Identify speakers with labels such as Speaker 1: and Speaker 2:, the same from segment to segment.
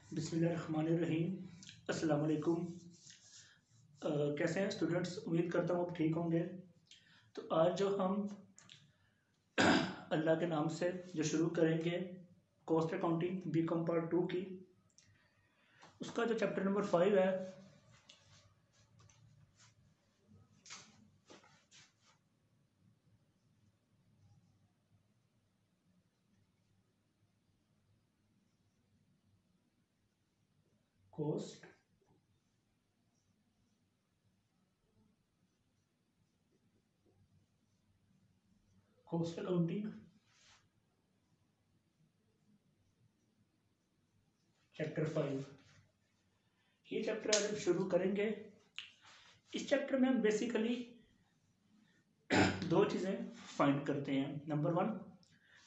Speaker 1: बिस्मिल्लाहिर्रहमानिर्रहीम। अस्सलाम वालेकुम। कैसे हैं स्टूडेंट्स? उम्मीद करता हूँ आप ठीक होंगे। तो आज जो हम अल्लाह के नाम से जो शुरू करेंगे कॉस्ट अकाउंटिंग बीकॉम पार्ट 2 की, उसका जो चैप्टर नंबर 5 है कॉस्ट अकाउंटिंग चैप्टर 5, ये चैप्टर आज हम शुरू करेंगे। इस चैप्टर में हम बेसिकली दो चीज़ें फाइंड करते हैं। Number 1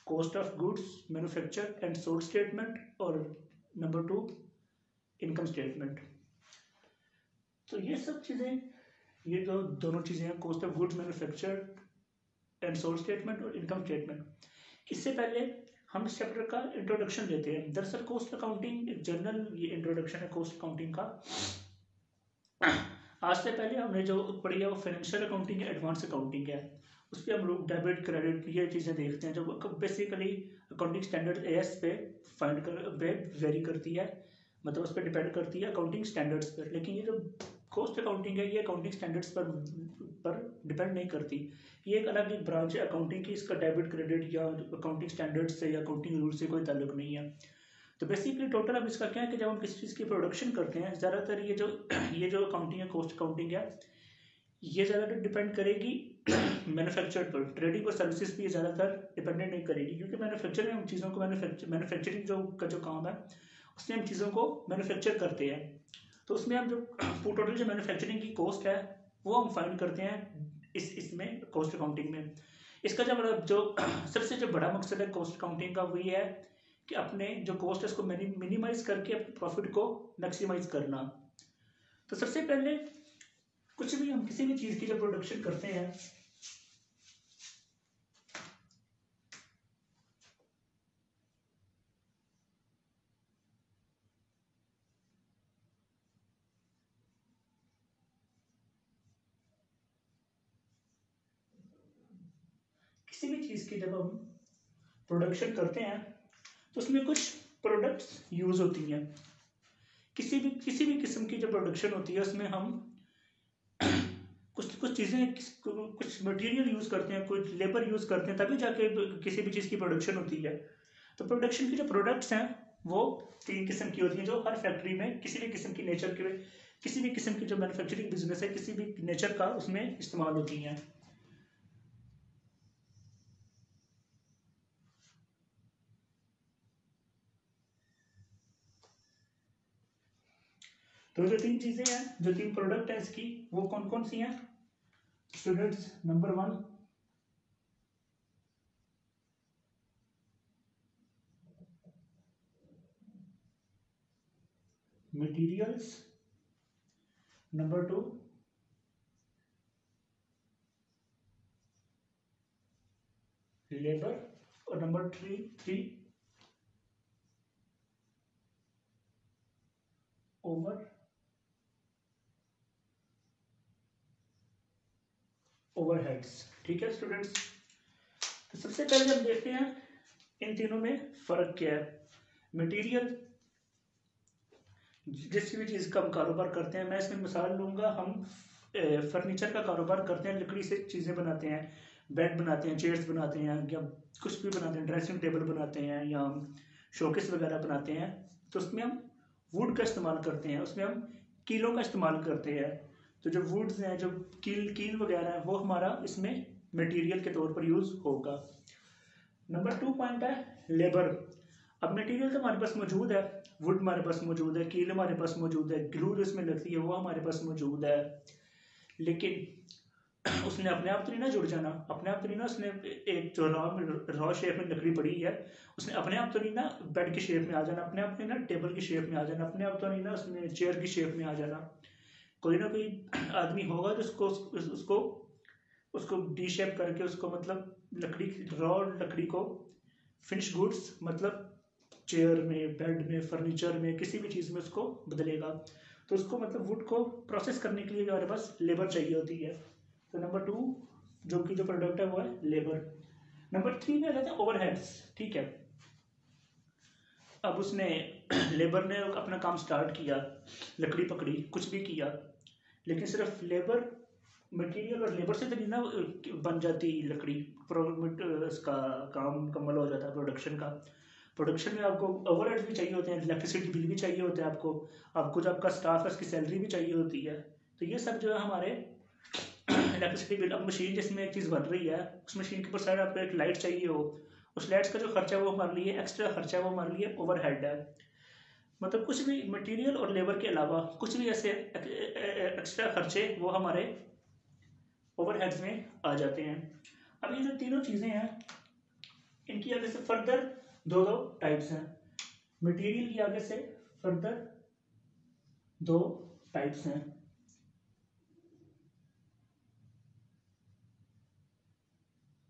Speaker 1: cost of goods manufacture and sold statement, और नंबर 2 इनकम स्टेटमेंट। तो ये सब चीज़ें, ये जो दोनों चीज़ें हैं, cost of goods manufacture and sold statement और इनकम स्टेटमेंट, इससे पहले हम इस चैप्टर का इंट्रोडक्शन लेते हैं। दरअसल कॉस्ट अकाउंटिंग एक जनरल ये इंट्रोडक्शन है कॉस्ट अकाउंटिंग का। आज से पहले हमने जो पढ़ी है वो फाइनेंशियल अकाउंटिंग है, एडवांस अकाउंटिंग है। उस पर हम लोग डेबिट क्रेडिट ये चीज़ें देखते हैं जो बेसिकली अकाउंटिंग स्टैंडर्ड एएस पे फाइंड कर पे वेरी करती है, मतलब उस पर डिपेंड करती है अकाउंटिंग स्टैंडर्ड्स पर। लेकिन ये जो कॉस्ट अकाउंटिंग है ये अकाउंटिंग स्टैंडर्ड्स पर डिपेंड नहीं करती। ये एक अलग एक ब्रांच है अकाउंटिंग की, इसका डेबिट क्रेडिट या अकाउंटिंग स्टैंडर्ड्स से या अकाउंटिंग रूल से कोई ताल्लुक नहीं है। तो बेसिकली टोटल अब इसका क्या है कि जब हम किसी चीज़ की प्रोडक्शन करते हैं, ज़्यादातर ये जो अकाउंटिंग है कॉस्ट अकाउंटिंग है, ये ज़्यादातर डिपेंड करेगी मैन्युफैक्चर पर। ट्रेडिंग और सर्विसेज भी ये ज़्यादातर डिपेंडेंट नहीं करेगी, क्योंकि मैन्युफैक्चर में हम चीज़ों को मैन्युफैक्चरिंग जो काम है उसमें हम चीज़ों को मैन्युफैक्चर करते हैं। तो उसमें हम जो टोटल जो मैन्युफैक्चरिंग की कॉस्ट है वो हम फाइंड करते हैं इसमें कॉस्ट अकाउंटिंग में। इसका जो सबसे जो बड़ा मकसद है कॉस्ट अकाउंटिंग का वो ये है कि अपने जो कॉस्ट है उसको मिनिमाइज करके अपने प्रॉफिट को मैक्सिमाइज करना। तो सबसे पहले कुछ भी हम किसी भी चीज़ की जब प्रोडक्शन करते हैं, किसी भी चीज़ की जब हम प्रोडक्शन करते हैं तो उसमें कुछ प्रोडक्ट्स यूज़ होती हैं। किसी भी किस्म की जो प्रोडक्शन होती है उसमें हम कुछ चीज़ें कुछ मटेरियल यूज़ करते हैं, कुछ लेबर यूज़ करते हैं, तभी जाके किसी भी चीज़ की प्रोडक्शन होती है। तो प्रोडक्शन की जो प्रोडक्ट्स हैं वो 3 किस्म की होती हैं, जो हर फैक्ट्री में किसी भी किस्म की नेचर के किसी भी किस्म की जो मैन्युफैक्चरिंग बिजनेस है किसी भी नेचर का उसमें इस्तेमाल होती हैं। तो जो 3 चीज़ें हैं, जो 3 प्रोडक्ट है इसकी, वो कौन कौन सी हैं students? Number 1 materials, number 2 labour, और नंबर 3 ओवरहेड्स। ठीक है स्टूडेंट्स, तो सबसे पहले हम देखते हैं इन तीनों में फर्क क्या है। मटेरियल, जिस भी चीज़ का हम कारोबार करते हैं, मैं इसमें मिसाल लूँगा, हम फर्नीचर का कारोबार करते हैं, लकड़ी से चीज़ें बनाते हैं, बेड बनाते हैं, चेयर्स बनाते हैं, या कुछ भी बनाते हैं, ड्रेसिंग टेबल बनाते हैं, या हम शोकेस वगैरह बनाते हैं। तो उसमें हम वुड का इस्तेमाल करते हैं, उसमें हम कीलों का इस्तेमाल करते हैं। तो जो वुड्स हैं, जो कील वगैरह है, वो हमारा इसमें मटेरियल के तौर पर यूज़ होगा। नंबर 2 पॉइंट है लेबर। अब मटेरियल तो हमारे पास मौजूद है, वुड हमारे पास मौजूद है, कील हमारे पास मौजूद है, ग्लू जो इसमें लगती है वो हमारे पास मौजूद है, लेकिन उसने अपने आप तो नहीं ना जुड़ जाना, अपने आप तो नहीं ना, उसने एक जो रॉ शेप में लकड़ी पड़ी है उसने अपने आप तो नहीं ना बेड की शेप में आ जाना, अपने आप नहीं ना टेबल की शेप में आ जाना, अपने आप तो नहीं ना उसने चेयर की शेप में आ जाना। कोई ना कोई आदमी होगा जो उसको डी शेप करके उसको, मतलब लकड़ी रॉ लकड़ी को फिनिश गुड्स मतलब चेयर में, बेड में, फर्नीचर में, किसी भी चीज़ में उसको बदलेगा। तो उसको मतलब वुड को प्रोसेस करने के लिए हमारे पास लेबर चाहिए होती है। तो नंबर 2 जो प्रोडक्ट है वो है लेबर। नंबर 3 में आ जाते हैं ओवरहेड्स। ठीक है, अब उसने लेबर ने अपना काम स्टार्ट किया, लकड़ी पकड़ी, कुछ भी किया, लेकिन सिर्फ लेबर, मटेरियल और लेबर से तो नहीं ना बन जाती लकड़ी। इसका काम मुकम्मल हो जाता है प्रोडक्शन का। प्रोडक्शन में आपको ओवरहेड्स भी चाहिए होते हैं, इलेक्ट्रिसिटी बिल भी चाहिए होता है आपको, आपको जो आपका स्टाफ है उसकी सैलरी भी चाहिए होती है। तो ये सब जो है हमारे इलेक्ट्रिसिटी बिल। अब मशीन जिसमें एक चीज़ बन रही है, उस मशीन के ऊपर साइड आपको एक लाइट चाहिए हो, उस लाइट्स का जो खर्चा है वो हमारे लिए एक्स्ट्रा खर्चा है, वो हमारे लिए ओवरहेड है। मतलब कुछ भी मटेरियल और लेबर के अलावा कुछ भी ऐसे एक्स्ट्रा खर्चे वो हमारे ओवरहेड्स में आ जाते हैं। अब ये जो तीनों चीज़ें हैं इनकी आगे से फर्दर दो टाइप्स हैं। मटेरियल की आगे से फर्दर 2 टाइप्स हैं।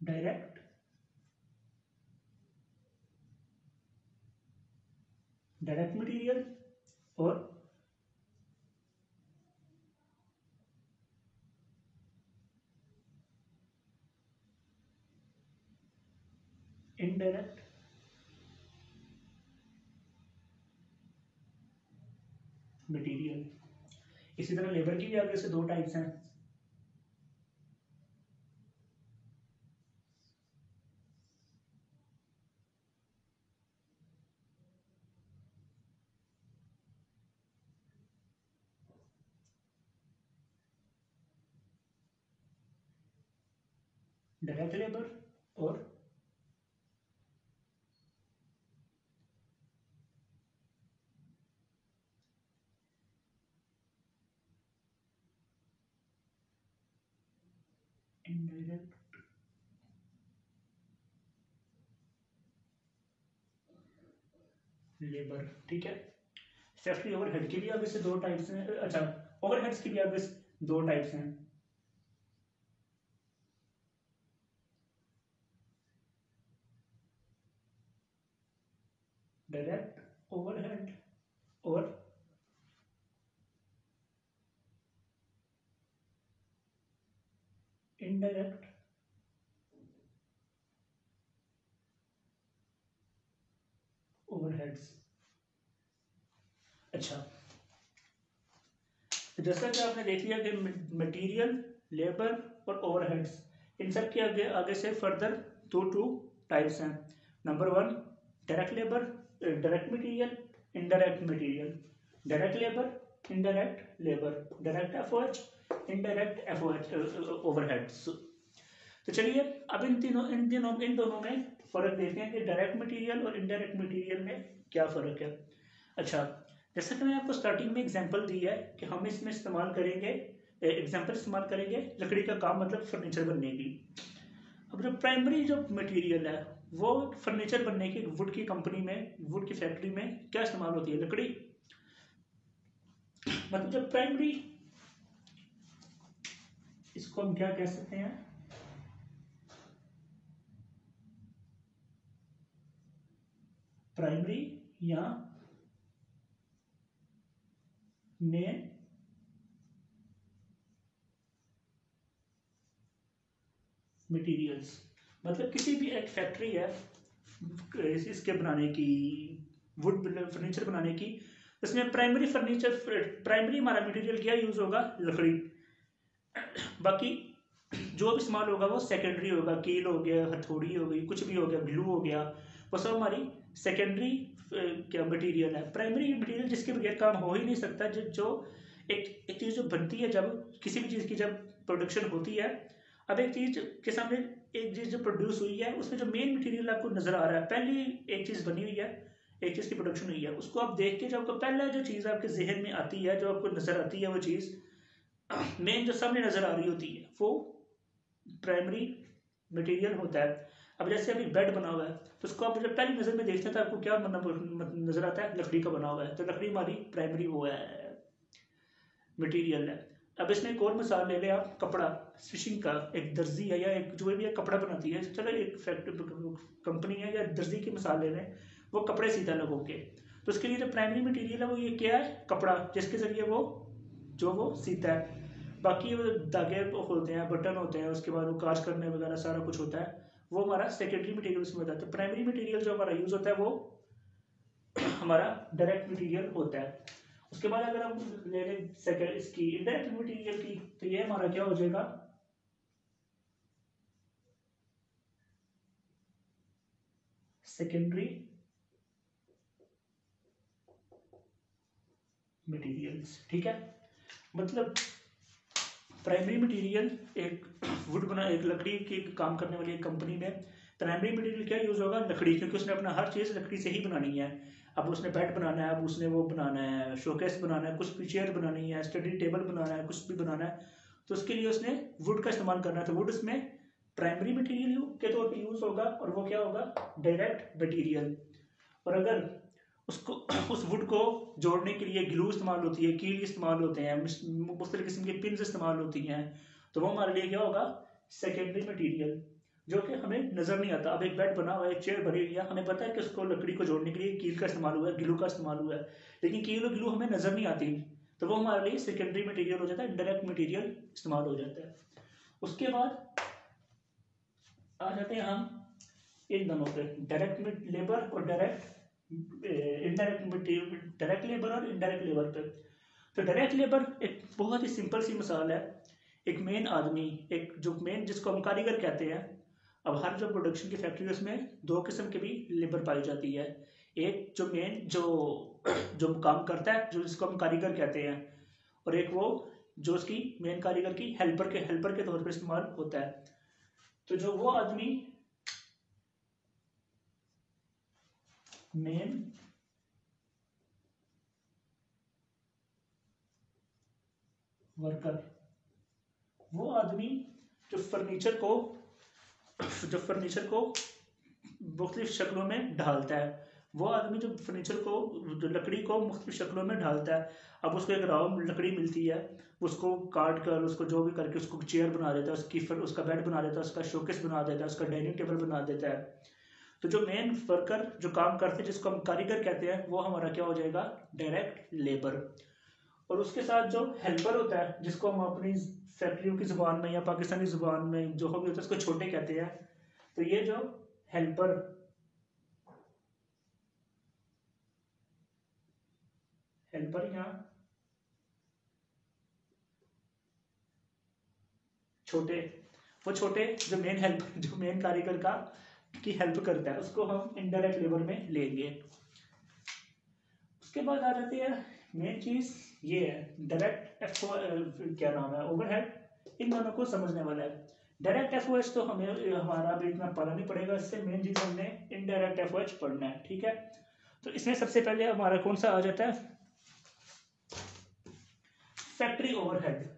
Speaker 1: डायरेक्ट मटेरियल और इनडायरेक्ट मटेरियल। इसी तरह लेबर की भी आगे से 2 टाइप्स हैं। डायरेक्ट लेबर और इनडायरेक्ट लेबर। ठीक है, फैक्ट्री ओवरहेड की भी आगे से 2 टाइप्स हैं। अच्छा, ओवरहेड्स की भी आगे से 2 टाइप्स हैं। डायरेक्ट ओवरहेड और इनडायरेक्ट ओवरहेड्स। अच्छा, तो जैसा कि आपने देख लिया कि मटेरियल, लेबर और ओवरहेड्स, इन सब के आगे आगे से फर्दर टू टाइप्स हैं। Number 1 direct labour, direct material, indirect material. Direct labour, indirect labour, direct FOH, indirect FOH overheads. तो चलिए अब इन दोनों में फर्क देखते हैं कि डायरेक्ट मटेरियल और इनडायरेक्ट मटेरियल में क्या फ़र्क है। अच्छा, जैसा कि मैंने आपको स्टार्टिंग में एग्जांपल दी है कि हम इसमें इस्तेमाल करेंगे, एग्जांपल इस्तेमाल करेंगे लकड़ी का काम मतलब फर्नीचर बनने की। अब जो प्राइमरी जो मटेरियल है वो फर्नीचर बनने की वुड की कंपनी में, वुड की फैक्ट्री में क्या इस्तेमाल होती है? लकड़ी। मतलब जो प्राइमरी, इसको हम क्या कह सकते हैं? प्राइमरी या मेन मटेरियल्स। मतलब किसी भी एक फैक्ट्री है इसके बनाने की, वुड फर्नीचर बनाने की, इसमें प्राइमरी हमारा मटेरियल क्या यूज होगा? लकड़ी। बाकी जो भी इस्तेमाल होगा वो सेकेंडरी होगा। कील हो गया, हथौड़ी हो गई, कुछ भी हो गया, ग्लू हो गया, वो सब हमारी सेकेंडरी क्या मटेरियल है। प्राइमरी मटेरियल जिसके बगैर काम हो ही नहीं सकता। जो एक चीज़ जो बनती है, जब किसी भी चीज़ की जब प्रोडक्शन होती है, अब एक चीज़ के सामने एक चीज़ जो प्रोड्यूस हुई है उसमें जो मेन मटेरियल आपको नज़र आ रहा है, पहली एक चीज़ बनी हुई है, एक चीज़ की प्रोडक्शन हुई है, उसको आप देख के जो आपको पहला जो चीज़ आपके जहन में आती है, जो आपको नज़र आती है, वो चीज़ मेन जो सामने नज़र आ रही होती है वो प्राइमरी मटेरियल होता है। अब जैसे अभी बेड बना हुआ है तो उसको आप जब पहली नज़र में देखते हैं तो आपको क्या नज़र आता है? लकड़ी का बना हुआ है। तो लकड़ी हमारी प्राइमरी वो है, मटेरियल है। अब इसमें एक और मिसाल ले लें आप, कपड़ा स्टिचिंग का। एक दर्जी है या एक जो भी एक कपड़ा बनाती है, चलो एक फैक्ट्री कंपनी है या दर्जी की मिसाल ले लें, वो कपड़े सीधा लगो के। तो उसके लिए जो प्राइमरी मटेरियल है वो ये क्या है, कपड़ा, जिसके ज़रिए वो जो वो सीता है। बाकी वो धागे होते हैं, बटन होते हैं, उसके बाद वो काज करने वगैरह सारा कुछ होता है, वो हमारा सेकेंडरी मटेरियल उसमें होता है। तो प्राइमरी मटेरियल जो हमारा यूज़ होता है वो हमारा डायरेक्ट मटेरियल होता है। उसके बाद अगर हम ले लें सेकेंड इसकी इनडायरेक्ट मटेरियल की, तो ये हमारा क्या हो जाएगा, सेकेंडरी मटेरियल्स। ठीक है, मतलब प्राइमरी मटेरियल एक वुड बना, एक लकड़ी की काम करने वाली एक कंपनी में प्राइमरी मटेरियल क्या यूज़ होगा, लकड़ी, क्योंकि उसने अपना हर चीज़ लकड़ी से ही बनानी है। अब उसने बेड बनाना है, अब उसने वो बनाना है, शोकेस बनाना है, कुछ भी चेयर बनानी है, स्टडी टेबल बनाना है, कुछ भी बनाना है, तो उसके लिए उसने वुड का इस्तेमाल करना है। तो वुड उसमें प्राइमरी मटेरियल के तौर पर यूज़ होगा, और वो क्या होगा, डायरेक्ट मटीरियल। और अगर उसको उस वुड को जोड़ने के लिए ग्लू इस्तेमाल होती है, कील इस्तेमाल होते हैं, मुख्तलिफ किस्म के पिन्स इस्तेमाल होती हैं, तो वो हमारे लिए क्या होगा, सेकेंडरी मटेरियल, जो कि हमें नज़र नहीं आता। अब एक बेड बना हुआ है, एक चेयर बनी हुई है, हमें पता है कि उसको लकड़ी को जोड़ने के लिए कील का इस्तेमाल हुआ है, ग्लू का इस्तेमाल हुआ है, लेकिन कील और ग्लू हमें नज़र नहीं आती, तो वो हमारे लिए सेकेंडरी मटेरियल हो जाता है, डायरेक्ट मटेरियल इस्तेमाल हो जाता है। उसके बाद आ जाते हैं हम इन दोनों पे, डायरेक्ट लेबर और इनडायरेक्ट मटेरियल, डायरेक्ट लेबर और इनडायरेक्ट लेबर पे। तो डायरेक्ट लेबर एक बहुत ही सिंपल सी मिसाल है, एक मेन आदमी, एक जो मेन जिसको हम कारीगर कहते हैं। अब हर जो प्रोडक्शन की फैक्ट्री है उसमें दो किस्म की भी लेबर पाई जाती है, एक जो मेन जो काम करता है, जो जिसको हम कारीगर कहते हैं, और एक वो जो उसकी मेन कारीगर की हेल्पर के तौर पर इस्तेमाल होता है। तो जो वो आदमी मेन वर्कर, वो आदमी जो फर्नीचर को मुख्तलिफ शक्लों में ढालता है, वो आदमी जो फर्नीचर को, जो लकड़ी को मुख्तलिफ शक्लों में ढालता है। अब उसको एक राउंड लकड़ी मिलती है, उसको काट कर, उसको जो भी करके उसको चेयर बना देता है, उसका बेड बना देता है, उसका शोकेस बना देता है, उसका डाइनिंग टेबल बना देता है। तो जो मेन वर्कर जो काम करते हैं, जिसको हम कारीगर कहते हैं, वो हमारा क्या हो जाएगा, डायरेक्ट लेबर। और उसके साथ जो हेल्पर होता है, जिसको हम अपनी फैक्ट्रियों की ज़ुबान में या पाकिस्तानी ज़ुबान में जो भी होता है उसको छोटे कहते हैं, तो ये जो हेल्पर यहाँ छोटे, वो छोटे जो मेन कारीगर की हेल्प करता है, उसको हम इनडायरेक्ट लेबर में लेंगे। उसके बाद आ जाती है मेन चीज, ये है डायरेक्ट क्या नाम है, ओवरहेड। इन दोनों को समझने वाला है। डायरेक्ट एफओएच तो हमें हमारा अभी इतना पढ़ना नहीं पड़ेगा, इससे मेन चीज हमने इनडायरेक्ट एफओएच पढ़ना है। ठीक है, तो इसमें सबसे पहले हमारा कौन सा आ जाता है, फैक्ट्री ओवरहेड।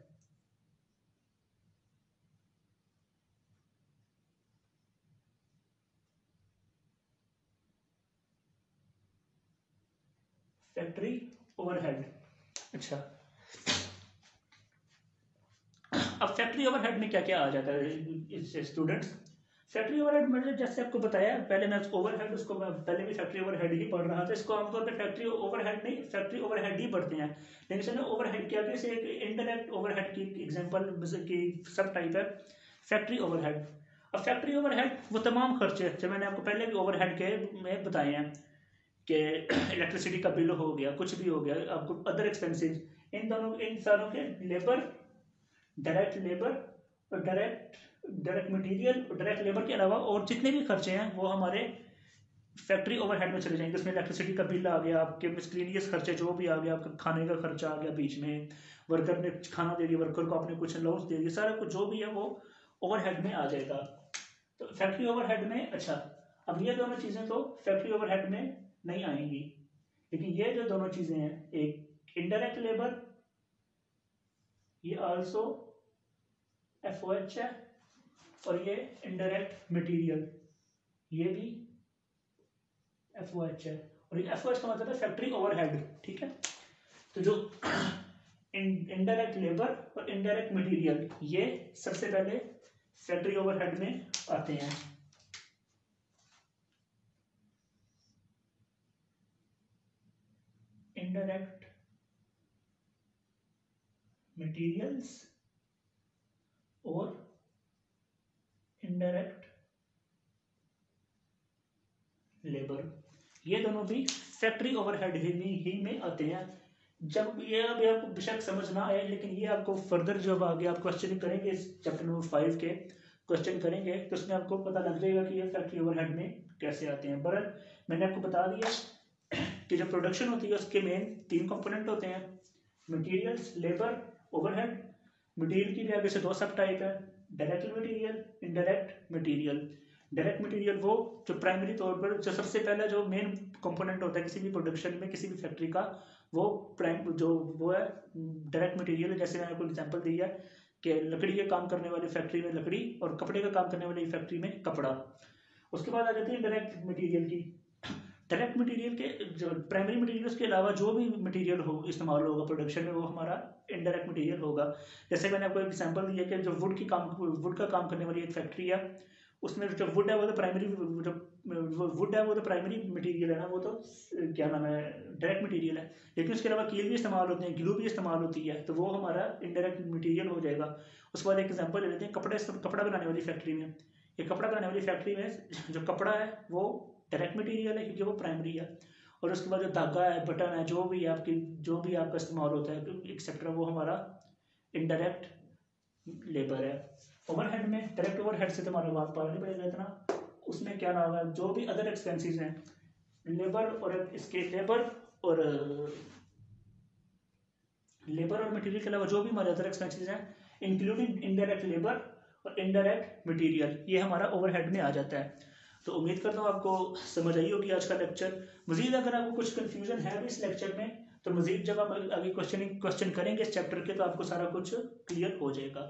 Speaker 1: फैक्ट्री ओवरहेड, अच्छा, अब फैक्ट्री ओवरहेड में क्या क्या आ जाता है स्टूडेंट्स। फैक्ट्री ओवरहेड मतलब जैसे आपको बताया पहले, मैं ओवरहेड उसको मैं पहले भी फैक्ट्री ओवरहेड ही पढ़ रहा था, इसको आमतौर पे फैक्ट्री ओवरहेड नहीं, फैक्ट्री ओवरहेड ही पढ़ते हैं। लेकिन इसने ओवरहेड क्या है, एक इनडायरेक्ट ओवरहेड की एग्जांपल की सब टाइप है फैक्ट्री ओवरहेड। अब फैक्ट्री ओवरहेड वो तमाम खर्चे जो मैंने आपको पहले भी ओवरहेड के में बताए हैं, कि इलेक्ट्रिसिटी का बिल हो गया, कुछ भी हो गया, आपको अदर एक्सपेंसेस, इन सारों के लेबर, डायरेक्ट लेबर और डायरेक्ट मटेरियल और डायरेक्ट लेबर के अलावा और जितने भी खर्चे हैं वो हमारे फैक्ट्री ओवरहेड में चले जाएंगे। उसमें इलेक्ट्रिसिटी का बिल आ गया, आपके मिसलेनियस खर्चे जो भी आ गया, आपका खाने का खर्चा आ गया, बीच में वर्कर ने खाना दे दिया, वर्कर को आपने कुछ अलाउंस दे दिया, सारा कुछ जो भी है वो ओवरहेड में आ जाएगा। तो फैक्ट्री ओवरहेड में, अच्छा, अब ये दोनों चीज़ें तो फैक्ट्री ओवरहेड में नहीं आएंगी, लेकिन ये जो दोनों चीज़ें हैं, एक इनडायरेक्ट लेबर, ये आल्सो एफओएच है, और ये इनडायरेक्ट मटेरियल, ये भी एफओएच है, और ये एफओएच का मतलब है फैक्ट्री ओवरहेड। ठीक है, तो जो इनडायरेक्ट लेबर और इनडायरेक्ट मटेरियल, ये सबसे पहले फैक्ट्री ओवरहेड में आते हैं। इनडायरेक्ट मटेरियल्स और इनडायरेक्ट लेबर, ये दोनों भी फैक्ट्री ओवरहेड ही में आते हैं। जब ये अभी आपको बेशक समझ ना आए, लेकिन ये आपको फर्दर जब आगे आप क्वेश्चन करेंगे इस चैप्टर नंबर 5 के क्वेश्चन करेंगे तो उसमें आपको पता लग जाएगा कि ये फैक्ट्री ओवरहेड में कैसे आते हैं। बहरहाल मैंने आपको बता दिया कि जो प्रोडक्शन होती है उसके मेन 3 कंपोनेंट होते हैं, मटेरियल्स, लेबर, ओवरहेड। मटेरियल की भी आगे से 2 सब टाइप है, direct material, indirect material. Direct material वो जो प्राइमरी तौर पर जो सबसे पहला जो मेन कंपोनेंट होता है किसी भी प्रोडक्शन में किसी भी फैक्ट्री का, वो वो है डायरेक्ट मटेरियल। जैसे मैंने आपको एग्जांपल दिया कि लकड़ी के काम करने वाली फैक्ट्री में लकड़ी और कपड़े का काम करने वाली फैक्ट्री में कपड़ा। उसके बाद आ जाती है डायरेक्ट मटेरियल की। डायरेक्ट मटेरियल के जो प्राइमरी मटेरियल के अलावा जो भी मटेरियल हो इस्तेमाल होगा प्रोडक्शन में वो हमारा इनडायरेक्ट मटेरियल होगा। जैसे मैंने आपको एग्जांपल दिया कि जो वुड का काम करने वाली एक फैक्ट्री है, उसमें जो वुड है वो तो प्राइमरी मटेरियल है ना, वो तो क्या नाम है डायरेक्ट मटेरियल है। लेकिन उसके अलावा कील भी इस्तेमाल होते हैं, ग्लू भी इस्तेमाल होती है, तो वो हमारा इनडायरेक्ट मटेरियल हो जाएगा। उसके बाद एक एग्जांपल ले लेते हैं कपड़ा बनाने वाली फैक्ट्री में। ये कपड़ा बनाने वाली फैक्ट्री में जो कपड़ा है वो डायरेक्ट मटेरियल है क्योंकि वो प्राइमरी है। और उसके बाद जो धागा है, बटन है, जो भी आपका इस्तेमाल होता है एक्सेट्रा, वो हमारा इनडायरेक्ट लेबर है। ओवरहेड में डायरेक्ट ओवरहेड से तो हमारा बात पार नहीं पड़ेगा इतना, उसमें क्या नाम है जो भी अदर एक्सपेंसेस हैं, लेबर और मटेरियल के अलावा जो भी हमारे अदर एक्सपेंसेस हैं इंक्लूडिंग इनडायरेक्ट लेबर और इनडायरेक्ट मटेरियल, ये हमारा ओवरहेड में आ जाता है। तो उम्मीद करता हूँ आपको समझ आई होगी आज का लेक्चर। मजीद अगर आपको कुछ कंफ्यूजन है इस लेक्चर में तो मजीद जब हम आगे क्वेश्चन करेंगे इस चैप्टर के तो आपको सारा कुछ क्लियर हो जाएगा।